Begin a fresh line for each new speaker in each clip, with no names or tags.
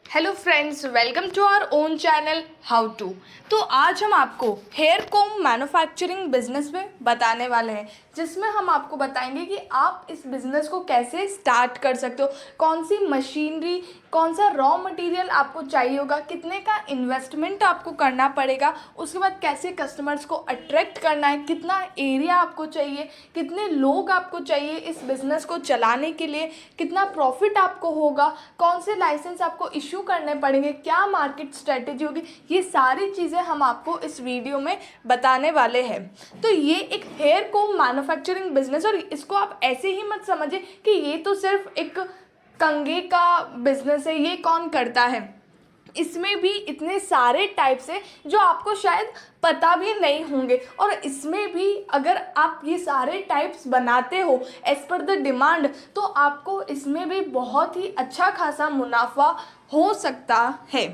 Hello friends, welcome to our own channel how to. तो आज हम आपको हेयर कोम मैन्युफैक्चरिंग बिजनेस में बताने वाले हैं, जिसमें हम आपको बताएंगे कि आप इस बिज़नेस को कैसे स्टार्ट कर सकते हो, कौन सी मशीनरी, कौन सा रॉ मटेरियल आपको चाहिए होगा, कितने का इन्वेस्टमेंट आपको करना पड़ेगा, उसके बाद कैसे कस्टमर्स को अट्रैक्ट करना है, कितना एरिया आपको चाहिए, कितने लोग आपको चाहिए इस बिज़नेस को चलाने के लिए, कितना प्रॉफिट आपको होगा, कौन से लाइसेंस आपको इशू करने पड़ेंगे, क्या मार्केट स्ट्रेटेजी होगी। ये सारी चीज़ें हम आपको इस वीडियो में बताने वाले हैं। तो ये एक हेयर कोम मैन्युफैक्चरिंग बिजनेस, और इसको आप ऐसे ही मत समझिए कि ये तो सिर्फ एक कंघे का बिजनेस है, ये कौन करता है। इसमें भी इतने सारे टाइप्स हैं जो आपको शायद पता भी नहीं होंगे, और इसमें भी अगर आप ये सारे टाइप्स बनाते हो एज़ पर द डिमांड, तो आपको इसमें भी बहुत ही अच्छा खासा मुनाफा हो सकता है।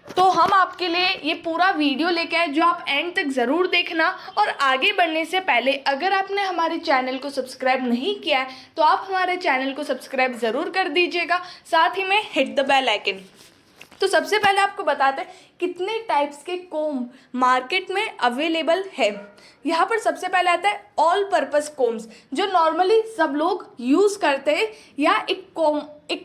तो हम आपके लिए ये पूरा वीडियो लेके आए, जो आप एंड तक ज़रूर देखना। और आगे बढ़ने से पहले अगर आपने हमारे चैनल को सब्सक्राइब नहीं किया है तो आप हमारे चैनल को सब्सक्राइब ज़रूर कर दीजिएगा, साथ ही में हिट द बेल आइकन। तो सबसे पहले आपको बताते हैं कितने टाइप्स के कोम मार्केट में अवेलेबल है। यहाँ पर सबसे पहले आता है ऑल पर्पस कोम्स, जो नॉर्मली सब लोग यूज़ करते हैं, या एक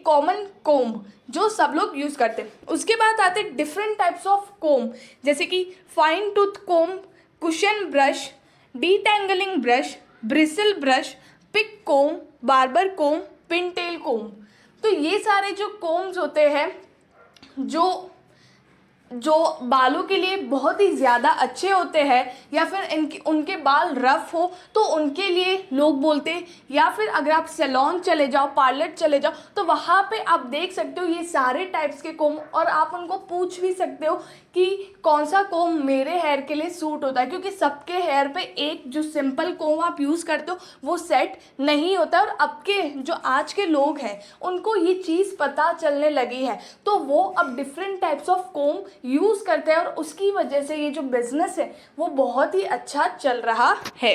कॉमन कोम जो सब लोग यूज़ करते हैं। उसके बाद आते हैं डिफरेंट टाइप्स ऑफ कोम, जैसे कि fine tooth comb, cushion brush, detangling brush, bristle brush, pick comb, barber comb, pintail comb. तो ये सारे जो कोम्स होते हैं जो जो बालों के लिए बहुत ही ज़्यादा अच्छे होते हैं, या फिर उनके बाल रफ हो तो उनके लिए लोग बोलते हैं, या फिर अगर आप सैलून चले जाओ, पार्लर चले जाओ, तो वहाँ पे आप देख सकते हो ये सारे टाइप्स के कोम, और आप उनको पूछ भी सकते हो कि कौन सा कोम मेरे हेयर के लिए सूट होता है, क्योंकि सबके हेयर पे एक जो सिंपल कोम आप यूज़ करते हो वो सेट नहीं होता। और अब के जो आज के लोग हैं उनको ये चीज़ पता चलने लगी है, तो वो अब डिफरेंट टाइप्स ऑफ कोम यूज़ करते हैं, और उसकी वजह से ये जो बिज़नेस है वो बहुत ही अच्छा चल रहा है।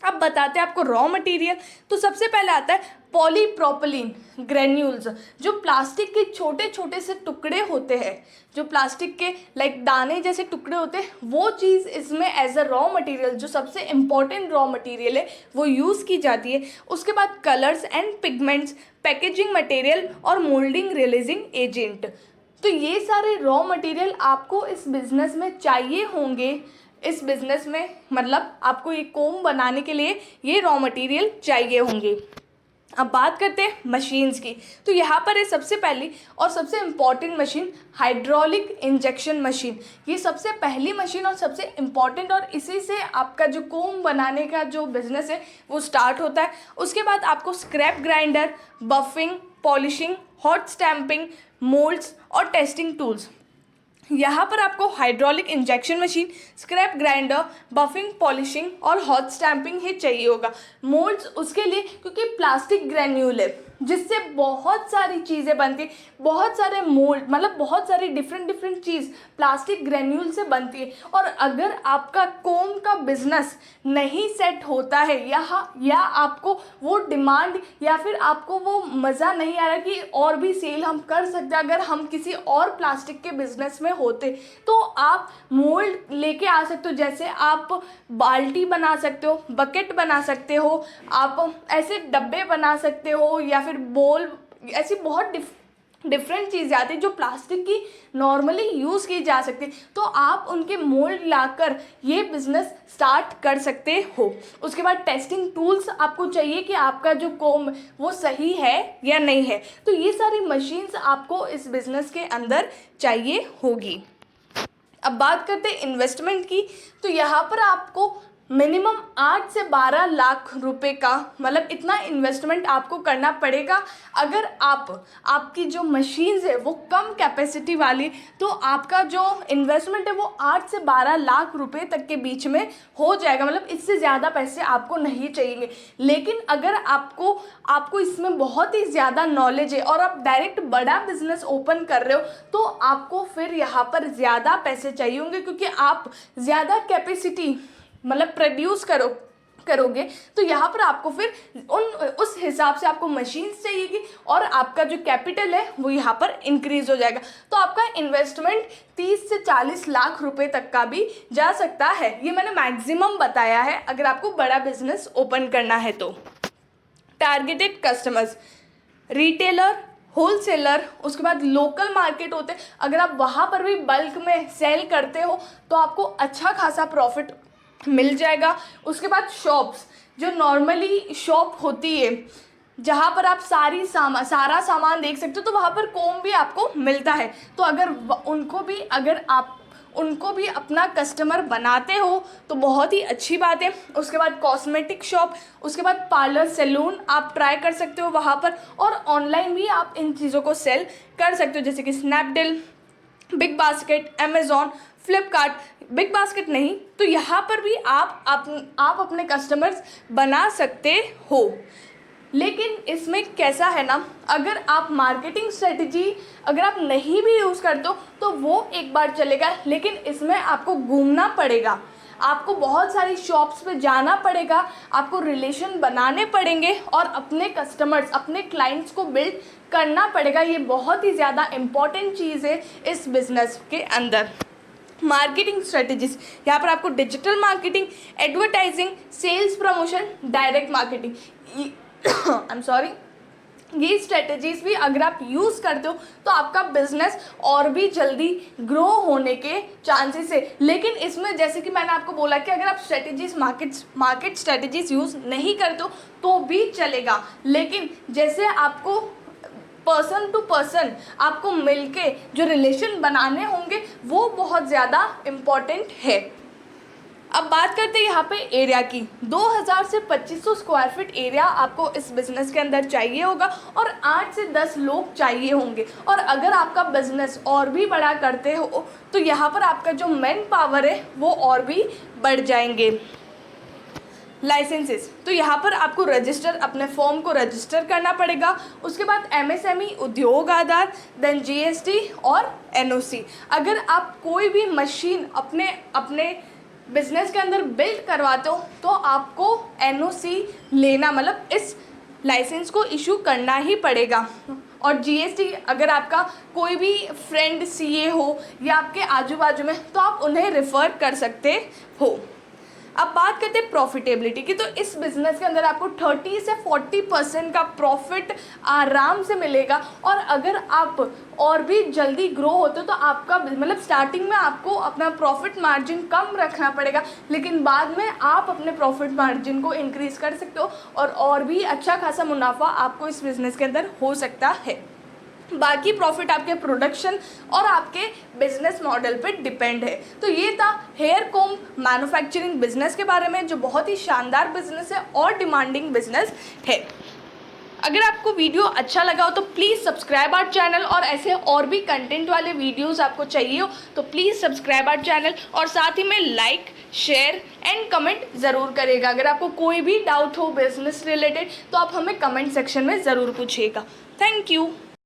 अब बताते हैं आपको रॉ मटेरियल। तो सबसे पहले आता है पॉलीप्रोपिलीन ग्रेन्यूल्स, जो प्लास्टिक के छोटे छोटे से टुकड़े होते हैं, जो प्लास्टिक के लाइक दाने जैसे टुकड़े होते हैं, वो चीज़ इसमें एज अ रॉ मटेरियल, जो सबसे इम्पॉर्टेंट रॉ मटेरियल है, वो यूज़ की जाती है। उसके बाद colours and pigments, packaging material और मोल्डिंग रिलीजिंग एजेंट। तो ये सारे रॉ मटेरियल आपको इस बिज़नेस में चाहिए होंगे। इस बिज़नेस में मतलब आपको ये कोम बनाने के लिए ये रॉ मटेरियल चाहिए होंगे। अब बात करते हैं मशीन्स की। तो यहाँ पर है सबसे पहली और सबसे important machine, hydraulic injection machine. ये सबसे पहली मशीन और सबसे इम्पॉर्टेंट, और इसी से आपका जो कोम बनाने का जो बिज़नेस है वो स्टार्ट होता है। उसके बाद आपको scrap grinder, buffing, polishing, hot stamping, moulds और टेस्टिंग टूल्स। यहाँ पर आपको hydraulic injection machine, scrap grinder, buffing, polishing और हॉट स्टैंपिंग ही चाहिए होगा। मोल्ड्स उसके लिए क्योंकि प्लास्टिक ग्रेन्यूल है, जिससे बहुत सारी चीज़ें बनती हैं, बहुत सारे मोल्ड, मतलब बहुत सारी डिफरेंट चीज़ प्लास्टिक ग्रेन्यूल से बनती है। और अगर आपका कोम का बिजनेस नहीं सेट होता है, या आपको वो डिमांड या फिर आपको वो मज़ा नहीं आ रहा कि और भी सेल हम कर सकते हैं अगर हम किसी और प्लास्टिक के बिजनेस में होते, तो आप मोल्ड लेके आ सकते हो। जैसे आप बाल्टी बना सकते हो, बकेट बना सकते हो, आप ऐसे डब्बे बना सकते हो, या फिर बोल, ऐसी बहुत डिफरेंट चीज़ें आती हैं जो प्लास्टिक की नॉर्मली यूज़ की जा सकती है। तो आप उनके मोल्ड लाकर ये बिज़नेस स्टार्ट कर सकते हो। उसके बाद टेस्टिंग टूल्स आपको चाहिए कि आपका जो कोम वो सही है या नहीं है। तो ये सारी मशीन्स आपको इस बिज़नेस के अंदर चाहिए होगी। अब बात करते हैं इन्वेस्टमेंट की। तो यहाँ पर आपको मिनिमम 8 से 12 लाख रुपए का, मतलब इतना इन्वेस्टमेंट आपको करना पड़ेगा। अगर आपकी जो मशीन्स है वो कम कैपेसिटी वाली, तो आपका जो इन्वेस्टमेंट है वो 8 से 12 लाख रुपए तक के बीच में हो जाएगा, मतलब इससे ज़्यादा पैसे आपको नहीं चाहिए। लेकिन अगर आपको इसमें बहुत ही ज़्यादा नॉलेज है और आप डायरेक्ट बड़ा बिजनेस ओपन कर रहे हो, तो आपको फिर यहाँ पर ज़्यादा पैसे चाहिए होंगे, क्योंकि आप ज़्यादा कैपेसिटी मतलब प्रोड्यूस करोगे तो यहाँ पर आपको फिर उस हिसाब से आपको मशीन्स चाहिएगी और आपका जो कैपिटल है वो यहाँ पर इंक्रीज हो जाएगा। तो आपका इन्वेस्टमेंट 30 से 40 लाख रुपए तक का भी जा सकता है। ये मैंने मैक्सिमम बताया है अगर आपको बड़ा बिजनेस ओपन करना है तो। टारगेटेड कस्टमर्स, रिटेलर, होलसेलर, उसके बाद लोकल मार्केट होते हैं, अगर आप वहाँ पर भी बल्क में सेल करते हो तो आपको अच्छा खासा प्रॉफिट मिल जाएगा। उसके बाद शॉप्स, जो नॉर्मली शॉप होती है जहाँ पर आप सारा सामान देख सकते हो, तो वहाँ पर कोम भी आपको मिलता है। तो अगर आप उनको भी अपना कस्टमर बनाते हो तो बहुत ही अच्छी बात है। उसके बाद कॉस्मेटिक शॉप, उसके बाद पार्लर, सैलून आप ट्राई कर सकते हो वहाँ पर, और ऑनलाइन भी आप इन चीज़ों को सेल कर सकते हो जैसे कि Snapdeal, big basket, Amazon, Flipkart. Big basket नहीं तो यहाँ पर भी आप अपने कस्टमर्स बना सकते हो। लेकिन इसमें कैसा है ना, अगर आप मार्केटिंग स्ट्रेटजी अगर आप नहीं भी यूज़ करते हो तो वो एक बार चलेगा, लेकिन इसमें आपको घूमना पड़ेगा, आपको बहुत सारी शॉप्स पे जाना पड़ेगा, आपको रिलेशन बनाने पड़ेंगे और अपने कस्टमर्स, अपने क्लाइंट्स को बिल्ड करना पड़ेगा। ये बहुत ही ज़्यादा इम्पॉर्टेंट चीज़ है इस बिज़नेस के अंदर। मार्केटिंग स्ट्रेटजीज, यहाँ पर आपको digital marketing, advertising, sales promotion, direct marketing, ये स्ट्रेटजीज भी अगर आप यूज़ करते हो तो आपका बिजनेस और भी जल्दी ग्रो होने के चांसेस है। लेकिन इसमें जैसे कि मैंने आपको बोला कि अगर आप स्ट्रेटजीज मार्केट स्ट्रेटजीज यूज़ नहीं करते हो तो भी चलेगा, लेकिन जैसे आपको पर्सन टू पर्सन आपको मिलके जो रिलेशन बनाने होंगे वो बहुत ज़्यादा इम्पॉर्टेंट है। अब बात करते हैं यहाँ पे एरिया की। 2000 से 2500 स्क्वायर फीट एरिया आपको इस बिज़नेस के अंदर चाहिए होगा और 8 से 10 लोग चाहिए होंगे। और अगर आपका बिज़नेस और भी बड़ा करते हो तो यहाँ पर आपका जो मैन पावर है वो और भी बढ़ जाएंगे। लाइसेंसेस, तो यहाँ पर आपको अपने फॉर्म को रजिस्टर करना पड़ेगा। उसके बाद MSME, उद्योग आधार, देन GST और NOC। अगर आप कोई भी मशीन अपने बिजनेस के अंदर बिल्ड करवाते हो तो आपको NOC लेना, मतलब इस लाइसेंस को इशू करना ही पड़ेगा। और GST, अगर आपका कोई भी फ्रेंड CA हो या आपके आजू बाजू में तो आप उन्हें रेफ़र कर सकते हो। अब बात करते हैं प्रॉफिटेबिलिटी की, तो इस बिज़नेस के अंदर आपको 30 से 40% का प्रॉफिट आराम से मिलेगा। और अगर आप और भी जल्दी ग्रो होते हो तो आपका मतलब स्टार्टिंग में आपको अपना प्रॉफिट मार्जिन कम रखना पड़ेगा, लेकिन बाद में आप अपने प्रॉफिट मार्जिन को इंक्रीज़ कर सकते हो और भी अच्छा खासा मुनाफा आपको इस बिज़नेस के अंदर हो सकता है। बाकी प्रॉफिट आपके प्रोडक्शन और आपके बिजनेस मॉडल पे डिपेंड है। तो ये था हेयर कोम मैन्युफैक्चरिंग बिजनेस के बारे में, जो बहुत ही शानदार बिजनेस है और डिमांडिंग बिजनेस है। अगर आपको वीडियो अच्छा लगा हो तो प्लीज़ सब्सक्राइब आवर चैनल, और ऐसे और भी कंटेंट वाले वीडियोस आपको चाहिए हो तो प्लीज़ सब्सक्राइब आवर चैनल, और साथ ही में लाइक, शेयर एंड कमेंट ज़रूर करिएगा। अगर आपको कोई भी डाउट हो बिजनेस रिलेटेड तो आप हमें कमेंट सेक्शन में ज़रूर पूछिएगा। Thank you.